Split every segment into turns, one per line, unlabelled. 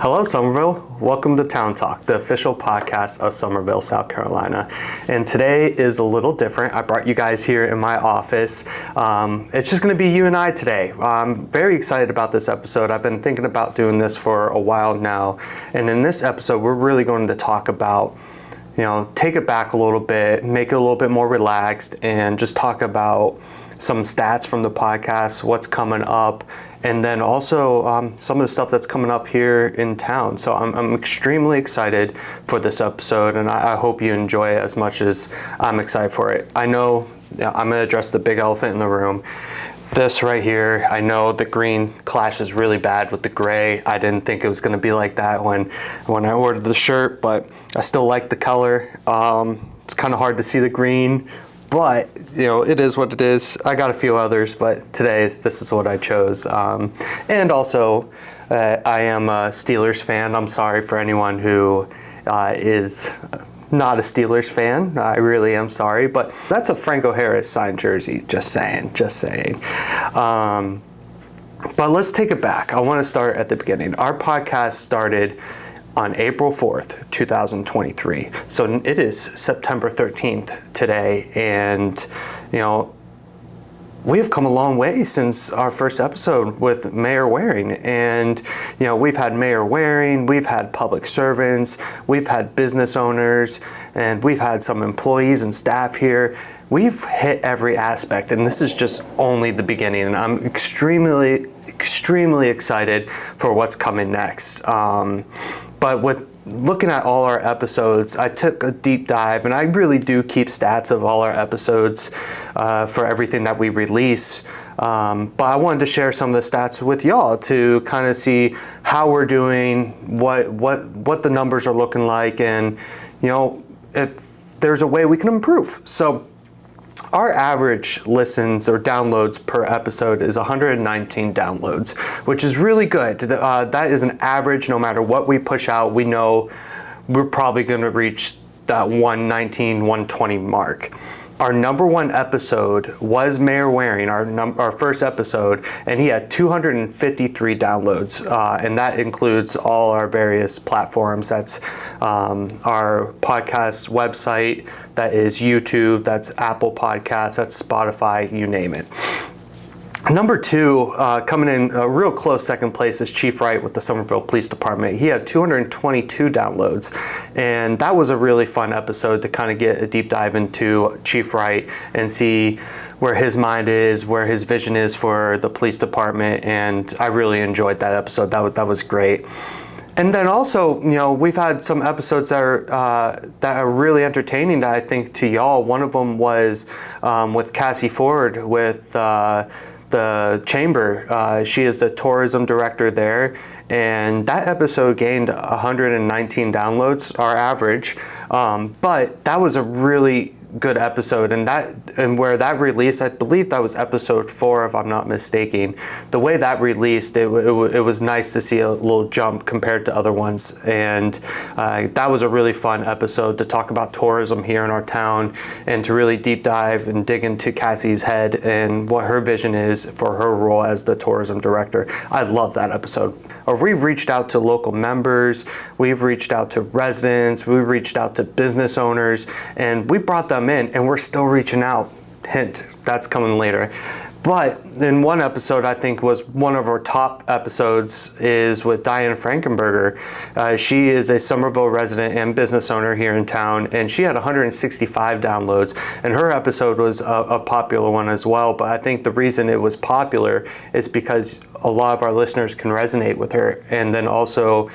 Hello, Somerville. Welcome to Town Talk, the official podcast of Somerville, South Carolina. And today is a little different. I brought you guys here in my office. It's just going to be you and I today. I'm very excited about this episode. I've been thinking about doing this for a while now. And in this episode, we're really going to talk about, take it back a little bit, make it a little bit more relaxed, and just talk about some stats from the podcast, what's coming up, and then also some of the stuff that's coming up here in town. So I'm extremely excited for this episode, and I hope you enjoy it as much as I'm excited for it. I know I'm going to address the big elephant in the room. This right here, I know the green clashes really bad with the gray. I didn't think it was going to be like that when I ordered the shirt, but I still like the color. It's kind of hard to see the green, but it is what it is. I got a few others, but today this is what I chose. And also, I am a Steelers fan. I'm sorry for anyone who is not a Steelers fan. I really am sorry, but that's a Franco Harris signed jersey. Just saying. But let's take it back. I want to start at the beginning. Our podcast started on April 4th, 2023. So it is September 13th today, and we have come a long way since our first episode with Mayor Waring. And we've had Mayor Waring, we've had public servants, we've had business owners, and we've had some employees and staff here. We've hit every aspect, and this is just only the beginning, and I'm extremely excited for what's coming next. But with looking at all our episodes, I took a deep dive, and I really do keep stats of all our episodes for everything that we release. But I wanted to share some of the stats with y'all to kind of see how we're doing, what the numbers are looking like, and if there's a way we can improve. So our average listens or downloads per episode is 119 downloads, which is really good. That is an average. No matter what we push out, we know we're probably going to reach that 119, 120 mark. Our number one episode was Mayor Waring, our first episode, and he had 253 downloads, and that includes all our various platforms. That's our podcast website, that is YouTube, that's Apple Podcasts, that's Spotify, you name it. Number two, coming in a real close second place, is Chief Wright with the Somerville Police Department. He had 222 downloads, and that was a really fun episode to kind of get a deep dive into Chief Wright and see where his mind is, where his vision is for the police department, and I really enjoyed that episode. That was great. And then also, we've had some episodes that are really entertaining, I think, to y'all. One of them was with Cassie Ford with the chamber. She is the tourism director there, and that episode gained 119 downloads, our average, but that was a really good episode, and where that released, I believe that was episode 4 if I'm not mistaken. The way that released, it was nice to see a little jump compared to other ones, and that was a really fun episode to talk about tourism here in our town and to really deep dive and dig into Cassie's head and what her vision is for her role as the tourism director. I love that episode. We've reached out to local members, we've reached out to residents, we've reached out to business owners, and we brought them in, and we're still reaching out. Hint, that's coming later. But in one episode, I think was one of our top episodes, is with Diane Frankenberger. She is a Somerville resident and business owner here in town, and she had 165 downloads, and her episode was a popular one as well. But I think the reason it was popular is because a lot of our listeners can resonate with her, and then also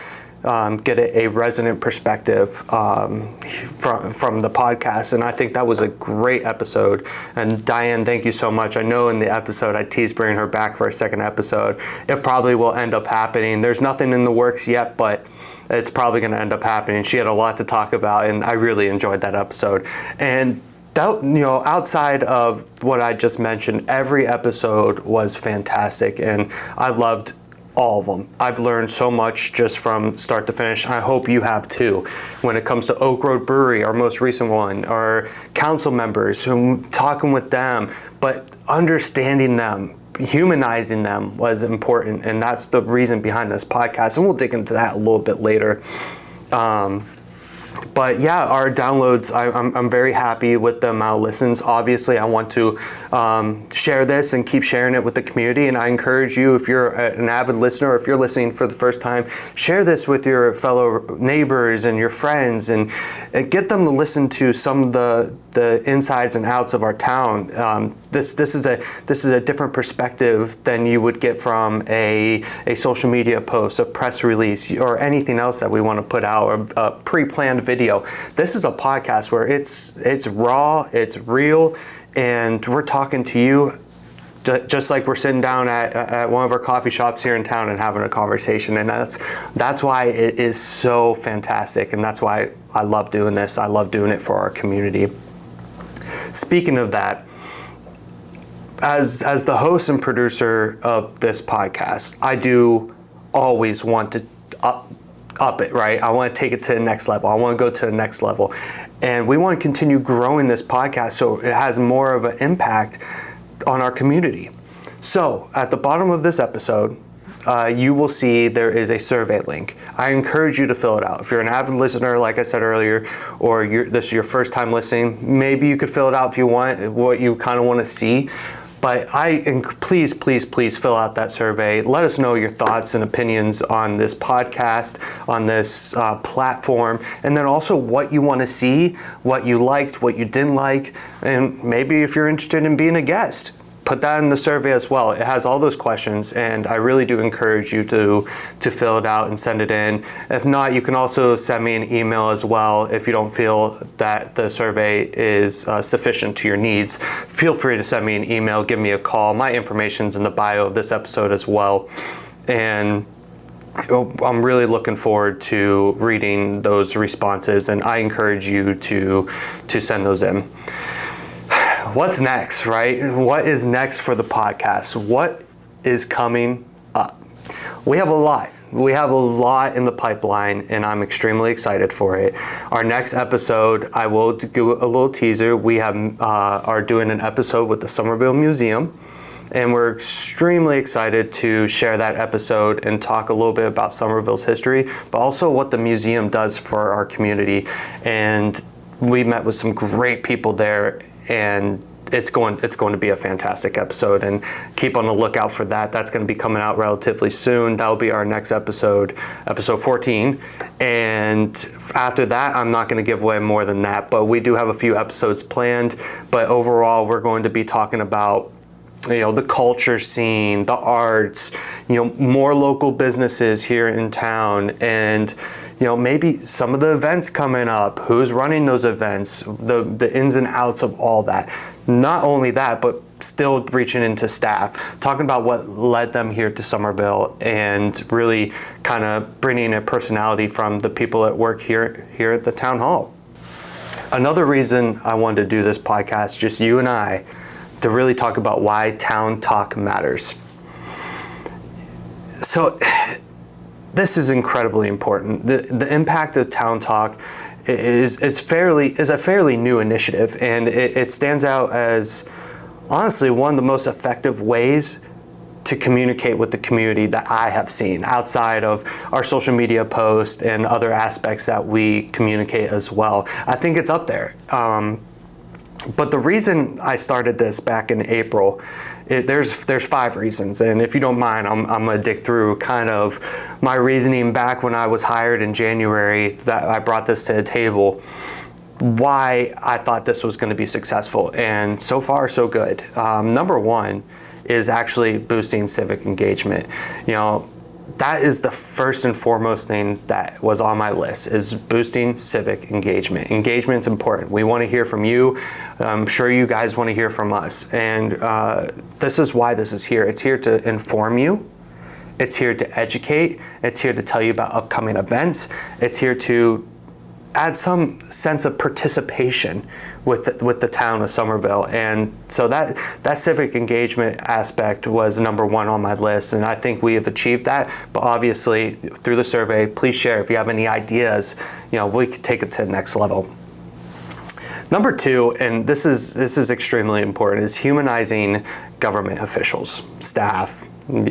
get a resident perspective from the podcast, and I think that was a great episode. And Diane, thank you so much. I know in the episode I teased bringing her back for a second episode. It probably will end up happening. There's nothing in the works yet, but it's probably going to end up happening. She had a lot to talk about, and I really enjoyed that episode. And that, outside of what I just mentioned, every episode was fantastic, and I loved all of them. I've learned so much just from start to finish. I hope you have too. When it comes to Oak Road Brewery, our most recent one, our council members, talking with them, but understanding them humanizing them was important, and that's the reason behind this podcast, and we'll dig into that a little bit later. But yeah, our downloads, I'm very happy with the amount of listens. Obviously, I want to share this and keep sharing it with the community. And I encourage you, if you're an avid listener, or if you're listening for the first time, share this with your fellow neighbors and your friends, and get them to listen to some of the insides and outs of our town. This is a different perspective than you would get from a social media post, a press release, or anything else that we want to put out, or a pre-planned video. This is a podcast where it's raw, it's real, and we're talking to you just like we're sitting down at one of our coffee shops here in town and having a conversation. And that's why it is so fantastic, and that's why I love doing this. I love doing it for our community. Speaking of that, as the host and producer of this podcast, I do always want to up it, right? I want to take it to the next level. I want to go to the next level. And we want to continue growing this podcast so it has more of an impact on our community. So at the bottom of this episode, you will see there is a survey link. I encourage you to fill it out. If you're an avid listener, like I said earlier, or this is your first time listening, maybe you could fill it out if you want, what you kind of want to see. But please fill out that survey. Let us know your thoughts and opinions on this podcast, on this platform, and then also what you want to see, what you liked, what you didn't like, and maybe if you're interested in being a guest, put that in the survey as well. It has all those questions, and I really do encourage you to fill it out and send it in. If not, you can also send me an email as well if you don't feel that the survey is sufficient to your needs. Feel free to send me an email, give me a call. My information's in the bio of this episode as well. And I'm really looking forward to reading those responses, and I encourage you to send those in. What's next, right? What is next for the podcast? What is coming up? We have a lot. We have a lot in the pipeline, and I'm extremely excited for it. Our next episode, I will do a little teaser. We are doing an episode with the Somerville Museum, and we're extremely excited to share that episode and talk a little bit about Somerville's history, but also what the museum does for our community. And we met with some great people there, and it's going to be a fantastic episode, and keep on the lookout for that. That's going to be coming out relatively soon. That'll be our next episode 14. And after that, I'm not going to give away more than that, but we do have a few episodes planned. But overall, we're going to be talking about the culture scene, the arts, more local businesses here in town, and maybe some of the events coming up, who's running those events, the ins and outs of all that. Not only that, but still reaching into staff, talking about what led them here to Somerville, and really kind of bringing a personality from the people that work here at the town hall. Another reason I wanted to do this podcast, just you and I, to really talk about why town talk matters. So this is incredibly important. The impact of Town Talk is a fairly new initiative, and it stands out as honestly one of the most effective ways to communicate with the community that I have seen outside of our social media posts and other aspects that we communicate as well. I think it's up there. But the reason I started this back in April, there's 5 reasons, and if you don't mind, I'm gonna dig through kind of my reasoning back when I was hired in January that I brought this to the table, why I thought this was going to be successful, and so far so good. Number 1 is actually boosting civic engagement. That is the first and foremost thing that was on my list, is boosting civic engagement. Engagement's important. We want to hear from you. I'm sure you guys want to hear from us. And this is why this is here. It's here to inform you. It's here to educate. It's here to tell you about upcoming events. It's here to add some sense of participation with the town of Somerville. And so that civic engagement aspect was number 1 on my list, and I think we have achieved that. But obviously, through the survey, please share if you have any ideas. We could take it to the next level. Number two, and this is extremely important, is humanizing government officials, staff,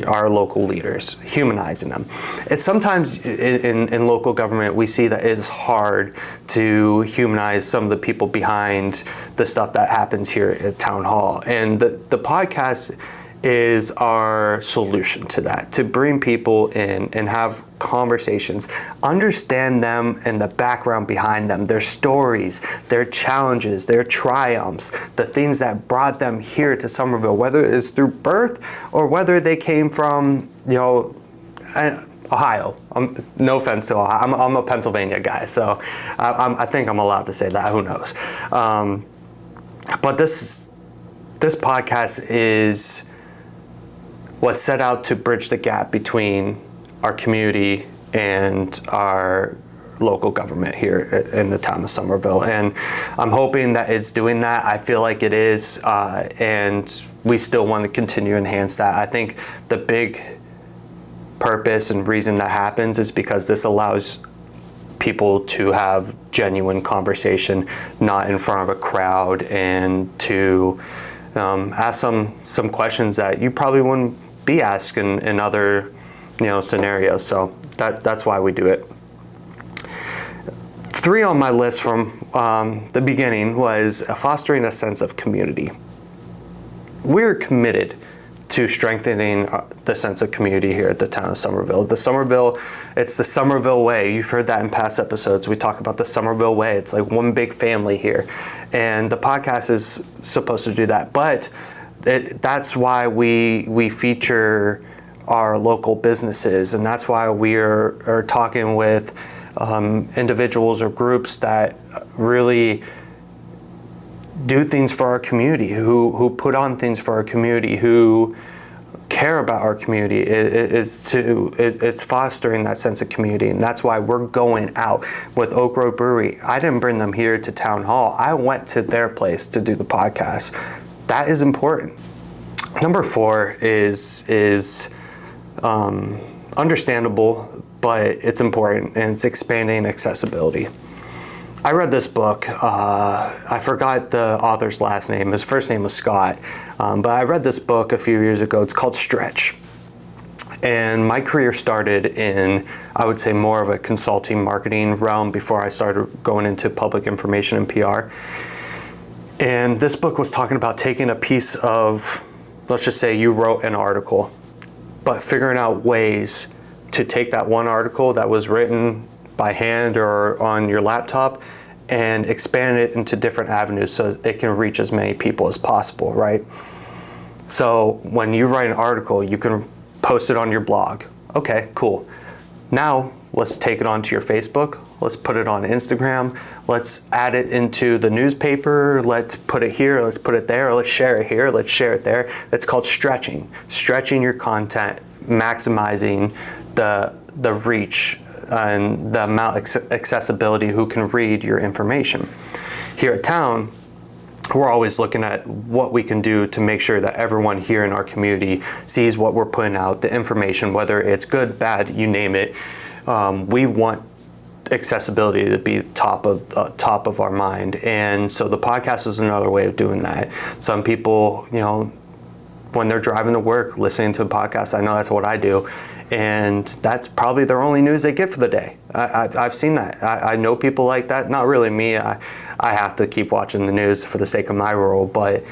our local leaders, humanizing them. It's sometimes in local government, we see that it's hard to humanize some of the people behind the stuff that happens here at Town Hall. And the podcast is our solution to that, to bring people in and have conversations, understand them and the background behind them, their stories, their challenges, their triumphs, the things that brought them here to Somerville, whether it's through birth or whether they came from, Ohio. No offense to Ohio. I'm a Pennsylvania guy, so I think I'm allowed to say that. Who knows? But this podcast was set out to bridge the gap between our community and our local government here in the town of Somerville. And I'm hoping that it's doing that. I feel like it is, and we still want to continue to enhance that. I think the big purpose and reason that happens is because this allows people to have genuine conversation, not in front of a crowd, and to ask some questions that you probably wouldn't be asked in other scenarios. So that's why we do it. 3 on my list from the beginning was fostering a sense of community. We're committed to strengthening the sense of community here at the town of Somerville. It's the Somerville way. You've heard that in past episodes. We talk about the Somerville way. It's like one big family here. And the podcast is supposed to do that. But that's why we feature our local businesses, and that's why we are talking with individuals or groups that really do things for our community, who put on things for our community, who care about our community. It's fostering that sense of community, and that's why we're going out with Oak Road Brewery. I didn't bring them here to Town Hall. I went to their place to do the podcast. That is important. Number 4 is understandable, but it's important, and it's expanding accessibility. I read this book. I forgot the author's last name. His first name was Scott. But I read this book a few years ago. It's called Stretch. And my career started in, I would say, more of a consulting marketing realm before I started going into public information and PR. And this book was talking about taking a piece of, let's just say you wrote an article, but figuring out ways to take that one article that was written by hand or on your laptop and expand it into different avenues so it can reach as many people as possible, right? So when you write an article, you can post it on your blog. Okay, cool. Now let's take it onto your Facebook. Let's put it on Instagram. Let's add it into the newspaper. Let's put it here. Let's put it there. Let's share it here. Let's share it there. That's called stretching. Stretching your content, maximizing the reach and the amount of accessibility who can read your information. Here at town, we're always looking at what we can do to make sure that everyone here in our community sees what we're putting out, the information, whether it's good, bad, you name it. We want accessibility to be top of our mind, and so the podcast is another way of doing that. Some people, when they're driving to work, listening to a podcast, I know that's what I do, and that's probably their only news they get for the day. I've seen that. I know people like that. Not really me. I have to keep watching the news for the sake of my role, but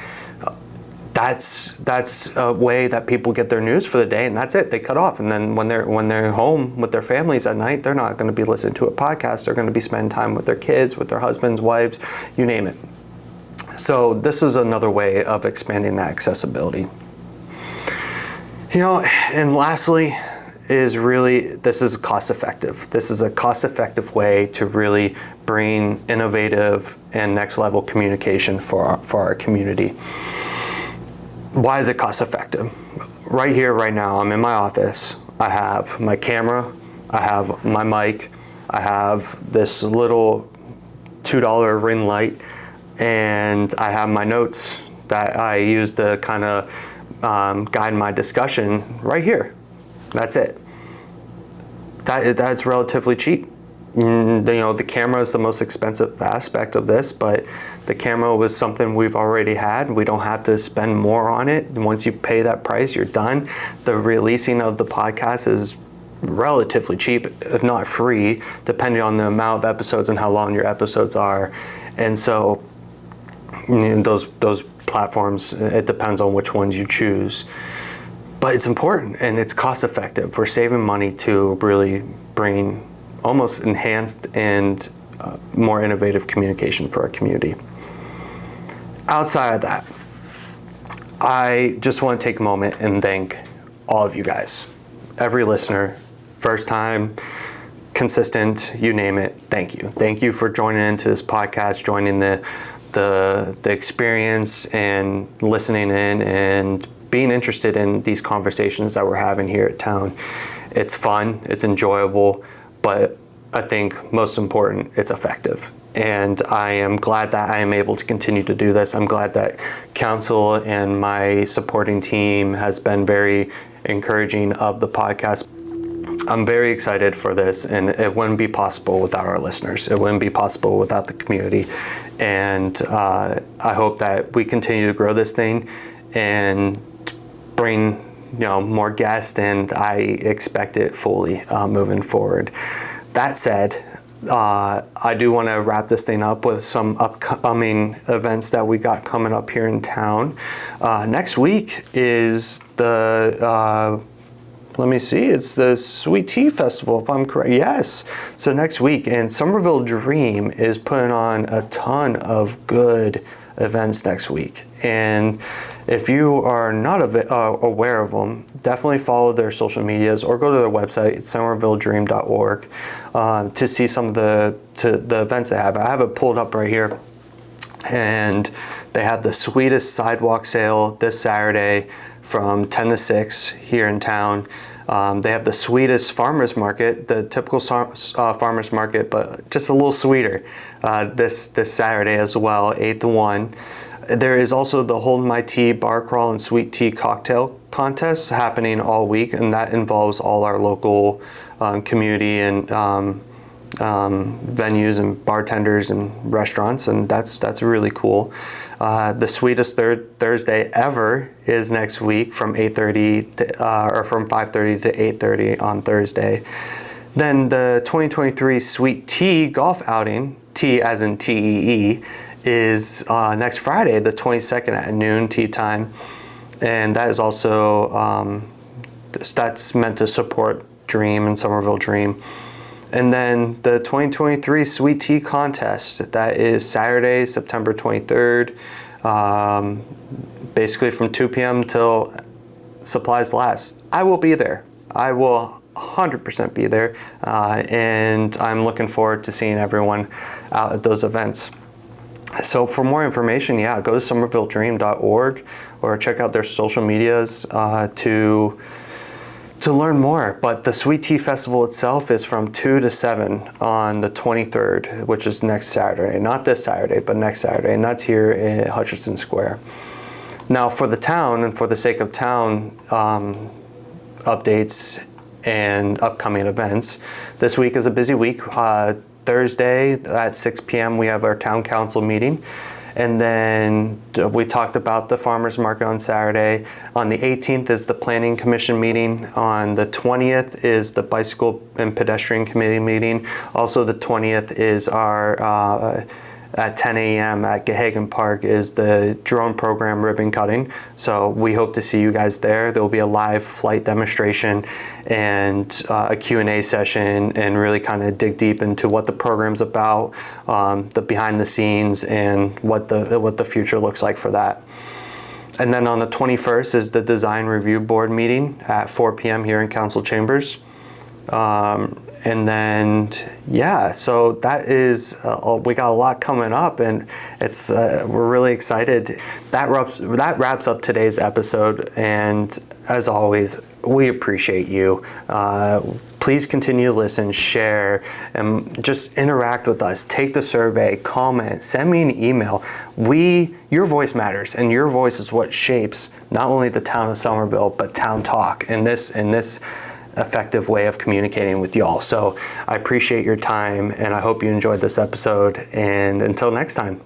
that's a way that people get their news for the day, and that's it. They cut off, and then when they're home with their families at night, they're not going to be listening to a podcast. They're going to be spending time with their kids, with their husbands, wives, you name it. So this is another way of expanding that accessibility. And lastly, this is cost effective. This is a cost effective way to really bring innovative and next level communication for our community. Why is it cost effective? Right here, right now, I'm in my office. I have my camera, I have my mic, I have this little $2 ring light, and I have my notes that I use to kind of guide my discussion right here. That's it. That's relatively cheap. the camera is the most expensive aspect of this, but the camera was something we've already had. We don't have to spend more on it. Once you pay that price, you're done. The releasing of the podcast is relatively cheap, if not free, depending on the amount of episodes and how long your episodes are. And so those platforms, it depends on which ones you choose. But it's important and it's cost effective. We're saving money to really bring almost enhanced and more innovative communication for our community. Outside of that, I just want to take a moment and thank all of you guys. Every listener, first time, consistent, you name it, thank you. Thank you for joining into this podcast, joining the experience and listening in and being interested in these conversations that we're having here at town. It's fun, it's enjoyable, but I think most important, it's effective. And I am glad that I am able to continue to do this. I'm glad that council and my supporting team has been very encouraging of the podcast. I'm very excited for this, and it wouldn't be possible without our listeners. It wouldn't be possible without the community. And I hope that we continue to grow this thing and bring more guests, and I expect it fully moving forward. That said, I do want to wrap this thing up with some upcoming events that we got coming up here in town. Next week is the it's the Sweet Tea Festival, if I'm correct. Yes. So next week, and Somerville Dream is putting on a ton of good events next week. And if you are not aware of them, definitely follow their social medias or go to their website, somervilledream.org, to see some of the events they have. I have it pulled up right here. And they have the sweetest sidewalk sale this Saturday from 10 to 6 here in town. They have the sweetest farmers market, the typical farmers market, but just a little sweeter this Saturday as well, 8 to 1. There is also the Hold My Tea Bar Crawl and Sweet Tea Cocktail Contest happening all week, and that involves all our local community and venues and bartenders and restaurants, and that's really cool. The sweetest Thursday ever is next week from 8:30 or from 5:30 to 8:30 on Thursday. Then the 2023 Sweet Tea Golf Outing, Tea as in TEE, is next Friday, the 22nd at noon tea time, and that is also that's meant to support Dream and Somerville Dream. And then the 2023 Sweet Tea Contest, that is Saturday, September 23rd, basically from 2 p.m. till supplies last. I will be there. I will 100% be there, and I'm looking forward to seeing everyone out at those events. So for more information, go to somervilledream.org or check out their social medias to learn more. But the Sweet Tea Festival itself is from 2 to 7 on the 23rd, which is next Saturday. Not this Saturday, but next Saturday, and that's here at Hutcherson Square. Now for the town, and for the sake of town updates and upcoming events, this week is a busy week. Thursday at 6 p.m. we have our town council meeting, and then we talked about the farmers market on Saturday. On the 18th is the planning commission meeting. On the 20th is the bicycle and pedestrian committee meeting. Also the 20th is our at 10 a.m. at Gahagan Park is the drone program ribbon cutting. So we hope to see you guys there. There will be a live flight demonstration and a Q&A session, and really kind of dig deep into what the program's about, the behind the scenes, and what the future looks like for that. And then on the 21st is the design review board meeting at 4 p.m. here in council chambers. And then, so that is, we got a lot coming up, and it's we're really excited. That wraps up today's episode, and as always, we appreciate you. Please continue to listen, share, and just interact with us. Take the survey, comment, send me an email. Your voice matters, and your voice is what shapes not only the town of Somerville, but Town Talk. And this effective way of communicating with y'all. So I appreciate your time, and I hope you enjoyed this episode. And until next time.